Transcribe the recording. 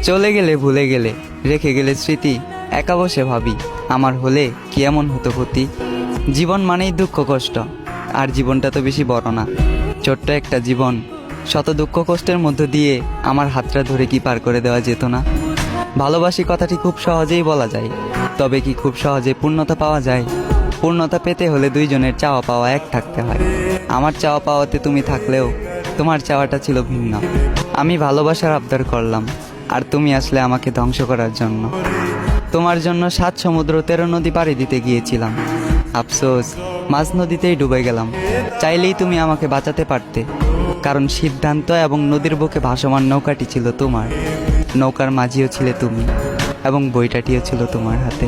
চলে গেলে ভুলে গেলে, রেখে গেলে স্মৃতি, একা বসে ভাবি আমার হলে কি এমন হতো ক্ষতি। জীবন মানেই দুঃখ কষ্ট, আর জীবনটা তো বেশি বড় না, ছোট্ট একটা জীবন। শত দুঃখ কষ্টের মধ্য দিয়ে আমার হাতটা ধরে কি পার করে দেওয়া যেত না? ভালোবাসি কথাটি খুব সহজেই বলা যায়, তবে কি খুব সহজে পূর্ণতা পাওয়া যায়? পূর্ণতা পেতে হলে দুইজনের চাওয়া পাওয়া এক থাকতে হয়। আমার চাওয়া পাওয়াতে তুমি থাকলেও তোমার চাওয়াটা ছিল ভিন্ন। আমি ভালোবাসার আবদার করলাম, আর তুমি আসলে আমাকে ধ্বংস করার জন্য। তোমার জন্য 7 সমুদ্র 13 নদী পাড়ি দিতে গিয়েছিলাম, আফসোস মাঝ নদীতেই ডুবে গেলাম। চাইলেই তুমি আমাকে বাঁচাতে পারতে, কারণ সিদ্ধান্ত এবং নদীর বুকে ভাসমান নৌকাটি ছিল তোমার, নৌকার মাঝিও ছিলে তুমি, এবং বইটাটিও ছিল তোমার হাতে।